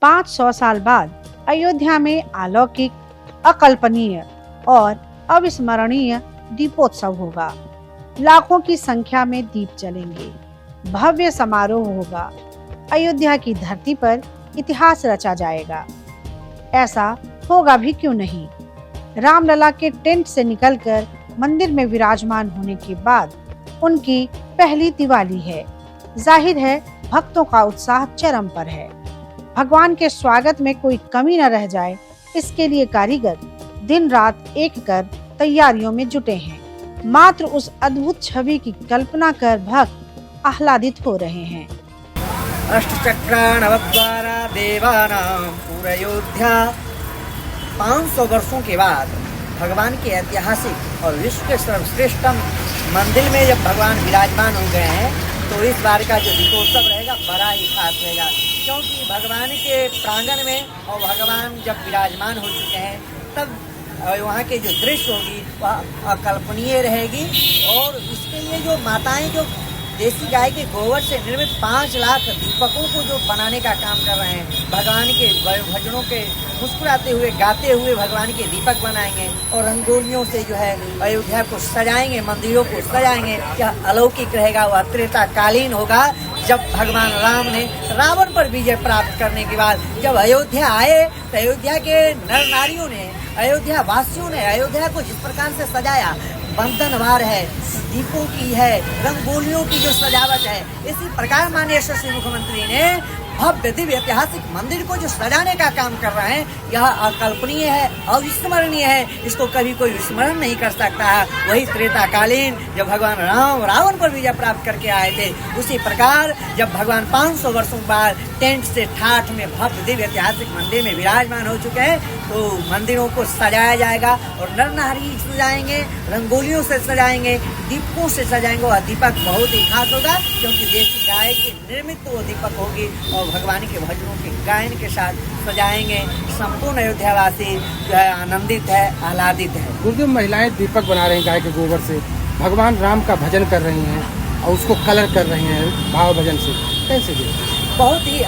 500 साल बाद अयोध्या में अलौकिक, अकल्पनीय और अविस्मरणीय दीपोत्सव होगा। लाखों की संख्या में दीप जलेंगे, भव्य समारोह होगा। अयोध्या की धरती पर इतिहास रचा जाएगा। ऐसा होगा भी क्यों नहीं। रामलला के टेंट से निकलकर मंदिर में विराजमान होने के बाद उनकी पहली दिवाली है। जाहिर है भक्तों का उत्साह चरम पर है। भगवान के स्वागत में कोई कमी न रह जाए, इसके लिए कारीगर दिन रात एक कर तैयारियों में जुटे हैं। मात्र उस अद्भुत छवि की कल्पना कर भक्त आह्लादित हो रहे हैं। अष्टचक्राणवद्वारा देवानां पूरयोध्या 500 वर्षों के बाद भगवान के ऐतिहासिक और विश्व के सर्वश्रेष्ठ मंदिर में जब भगवान विराजमान हो गए हैं, तो इस बार का जो दीपोत्सव रहेगा बड़ा ही खास रहेगा। क्योंकि भगवान के प्रांगण में और भगवान जब विराजमान हो चुके हैं, तब वहाँ के जो दृश्य होगी वह अकल्पनीय रहेगी। और इसके लिए जो माताएं जो देसी गाय के गोबर से निर्मित 5 लाख दीपकों को जो बनाने का काम कर रहे हैं, भगवान के भजनों के मुस्कुराते हुए गाते हुए भगवान के दीपक बनाएंगे और रंगोलियों से जो है अयोध्या को सजाएंगे, मंदिरों को सजाएंगे। यह अलौकिक रहेगा, वह त्रेताकालीन होगा, जब भगवान राम ने रावण पर विजय प्राप्त करने के बाद जब अयोध्या आए, तो अयोध्या के नर नारियों ने, अयोध्या वासियों ने अयोध्या को जिस प्रकार से सजाया, बंधनवार है, दीपों की है, रंगोलियों की जो सजावट है, इसी प्रकार माननीय यशस्वी मुख्यमंत्री ने भव्य दिव्य ऐतिहासिक मंदिर को जो सजाने का काम कर रहे हैं, यह अकल्पनीय है, अविस्मरणीय है। इसको कभी कोई विस्मरण नहीं कर सकता है। वही त्रेताकालीन जब भगवान राम रावण पर विजय प्राप्त करके आए थे, उसी प्रकार जब भगवान 500 वर्षों बाद टेंट से ठाठ में भव्य दिव्य ऐतिहासिक मंदिर में विराजमान हो चुके हैं, तो मंदिरों को सजाया जाएगा और नर नारी सजाएंगे, रंगोलियों से सजाएंगे, दीपकों से सजाएंगे। वह दीपक बहुत ही खास होगा, क्योंकि देसी गाय की निर्मित वो दीपक होगी और भगवान के भजनों के गायन के साथ सजाएंगे। संपूर्ण अयोध्यावासी जो है आनंदित है, आह्लादित है। गुरुदेव, महिलाएं दीपक बना रही हैं गाय के गोबर से, भगवान राम का भजन कर रही हैं और उसको कलर कर रही हैं भाव भजन से, कैसे भी बहुत ही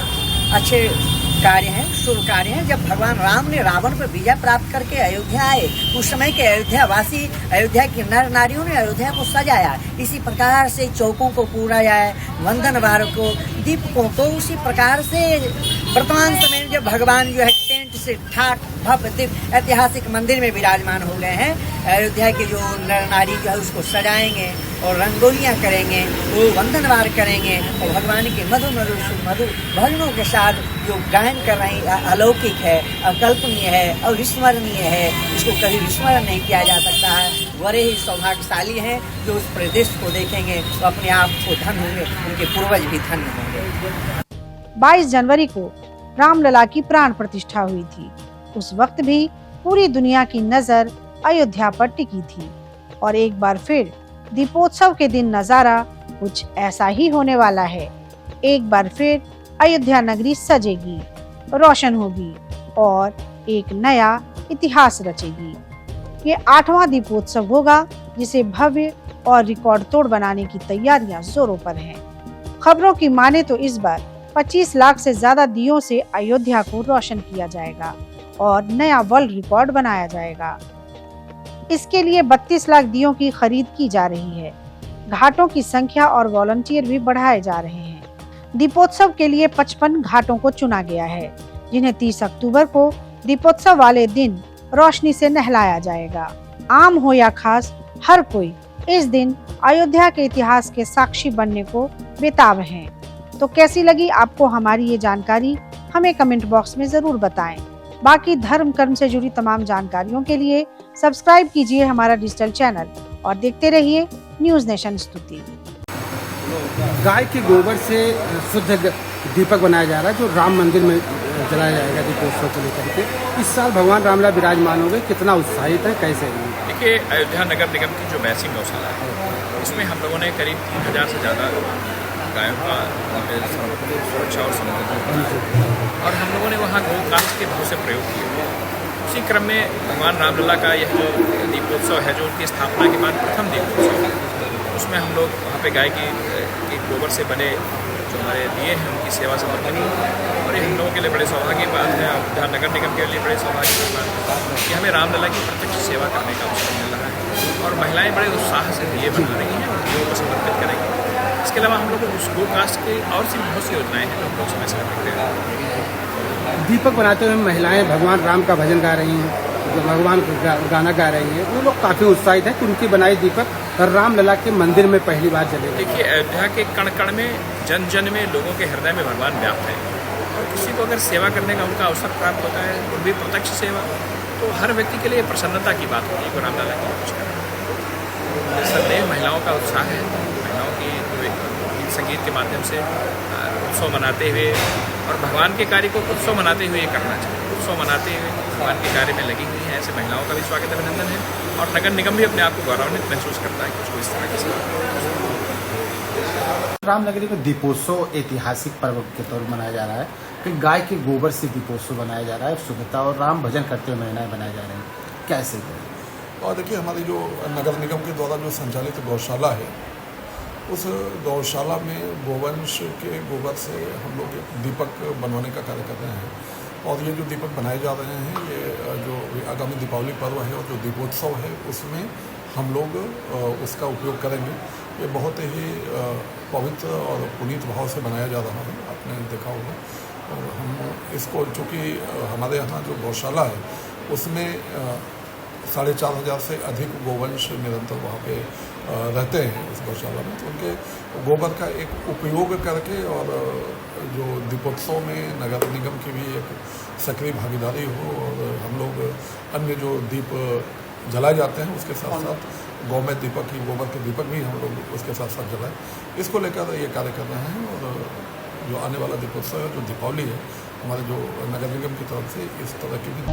अच्छे कार्य हैं, शुभ कार्य हैं। जब भगवान राम ने रावण पर विजय प्राप्त करके अयोध्या आए, उस समय के अयोध्या वासी, अयोध्या के नर नारियों ने अयोध्या को सजाया। इसी प्रकार से चौकों को पूरा जाए, वंदनवार को, दीपकों को, उसी प्रकार से वर्तमान समय में जब भगवान जो है टेंट से ठाठ भव्य दिव्य ऐतिहासिक मंदिर में विराजमान हो गए हैं, अयोध्या के जो नर नारी जो है उसको सजाएंगे और रंगोलियां करेंगे, वो वंदनवार करेंगे और भगवान के मधुर भजनों के साथ जो गायन कर रहे हैं, अलौकिक है, अकल्पनीय है, अविस्मरणीय है। इसको कभी विस्मरण नहीं किया जा सकता है। बड़े ही सौभाग्यशाली हैं जो उस प्रदेश को देखेंगे तो अपने आप को धन्य होंगे, उनके पूर्वज भी धन्य होंगे। 22 जनवरी को रामलला की प्राण प्रतिष्ठा हुई थी। उस वक्त भी पूरी दुनिया की नजर अयोध्या पर टिकी थी और एक बार फिर दीपोत्सव के दिन नजारा कुछ ऐसा ही होने वाला है। एक बार फिर अयोध्या नगरी सजेगी, रोशन होगी और एक नया इतिहास रचेगी। ये 8वां दीपोत्सव होगा, जिसे भव्य और रिकॉर्ड तोड़ बनाने की तैयारियां जोरों पर हैं। खबरों की माने तो इस बार 25 लाख से ज्यादा दियों से अयोध्या को रोशन किया जाएगा और नया वर्ल्ड रिकॉर्ड बनाया जाएगा। इसके लिए 32 लाख दियों की खरीद की जा रही है। घाटों की संख्या और वॉलंटियर भी बढ़ाए जा रहे हैं। दीपोत्सव के लिए 55 घाटों को चुना गया है, जिन्हें 30 अक्टूबर को दीपोत्सव वाले दिन रोशनी से नहलाया जाएगा। आम हो या खास, हर कोई इस दिन अयोध्या के इतिहास के साक्षी बनने को बेताब हैं। तो कैसी लगी आपको हमारी ये जानकारी, हमें कमेंट बॉक्स में जरूर बताएं। बाकी धर्म कर्म से जुड़ी तमाम जानकारियों के लिए सब्सक्राइब कीजिए हमारा डिजिटल चैनल और देखते रहिए न्यूज नेशन स्तुति। गाय के गोबर से शुद्ध दीपक बनाया जा रहा है, जो राम मंदिर में जलाया जाएगा दीपोत्सव को लेकर के। इस साल भगवान रामलला विराजमान हो गए, कितना उत्साहित है, कैसे है? देखिए, अयोध्या नगर निगम की जो वैसी गौशाला है, इसमें हम लोगों ने करीब 3000 से ज़्यादा गायों का सुरक्षा और संवर्धन और हम लोगों ने वहाँ गौकाष्ठ के बहुत से प्रयोग किए। उसी क्रम में भगवान रामलला का यह जो दीपोत्सव है, जो उनकी स्थापना के बाद प्रथम दीपोत्सव है, उसमें हम लोग वहाँ पे गाय के गोबर से बने जो हमारे दिए हैं उनकी सेवा समर्पण की। और ये हम लोगों के लिए बड़े सौभाग्य की बात है, अयोध्या नगर निगम के लिए बड़े सौभाग्य की बात है कि हमें रामलला की प्रत्यक्ष सेवा करने का अवसर मिल रहा है। और महिलाएं बड़े उत्साह से दिए बना रही हैं, दियों को समर्पित करेंगी। इसके अलावा हम लोग उस गोकास्ट की और सी बहुत सी योजनाएँ हैं जो हम लोग समय समय पर करते हैं। दीपक बनाते हुए महिलाएं भगवान राम का भजन गा रही हैं, जो भगवान का गाना गा रही हैं, वो लोग काफ़ी उत्साहित हैं कि उनकी बनाई दीपक रामलला के मंदिर में पहली बार जलेगा। देखिए, अयोध्या के कण कण में, जन जन में, लोगों के हृदय में भगवान व्याप्त है। और किसी को अगर सेवा करने का उनका अवसर प्राप्त होता है, वो भी प्रत्यक्ष सेवा, तो हर व्यक्ति के लिए प्रसन्नता की बात होती है कि रामलला की पूजा करें। निस्संदेह महिलाओं का उत्साह है, महिलाओं की गीत संगीत के माध्यम से उत्सव मनाते हुए और भगवान के कार्य को उत्सव मनाते हुए करना चाहिए। उत्सव मनाते हुए भगवान के कार्य में लगी हुई हैं, ऐसे महिलाओं का भी स्वागत अभिनंदन है। और नगर निगम भी अपने आप को गौरवान्वित महसूस करता है कि उसको इस तरह की सेवा। रामनगरी में दीपोत्सव ऐतिहासिक पर्व के तौर पर मनाया जा रहा है कि गाय के गोबर से दीपोत्सव बनाया जा रहा है, शुद्धता और राम भजन करते हुए महिलाएं बनाए जा रहे हैं, कैसे? और देखिए, हमारी जो नगर निगम के द्वारा जो संचालित गौशाला है, उस गौशाला में गोवंश के गोबर से हम लोग दीपक बनवाने का कार्य कर रहे हैं। और ये जो दीपक बनाए जा रहे हैं, ये जो आगामी दीपावली पर्व है और जो दीपोत्सव है, उसमें हम लोग उसका उपयोग करेंगे। ये बहुत ही पवित्र और पुनीत भाव से बनाया जा रहा है, आपने देखा होगा। और हम इसको, चूँकि हमारे यहाँ जो गौशाला है उसमें 4,500 से अधिक गोवंश निरंतर वहाँ पे रहते हैं इस गौशाला में, तो उनके गोबर का एक उपयोग करके और जो दीपोत्सव में नगर निगम की भी एक सक्रिय भागीदारी हो और हम लोग अन्य जो दीप जलाए जाते हैं उसके साथ साथ गौमय दीपक की गोबर के दीपक भी हम लोग उसके साथ साथ जलाएं, इसको लेकर ये कार्य कर रहे हैं। और जो आने वाला दीपोत्सव है, जो दीपावली है, हमारे जो नगर निगम की तरफ से इस तरह की भी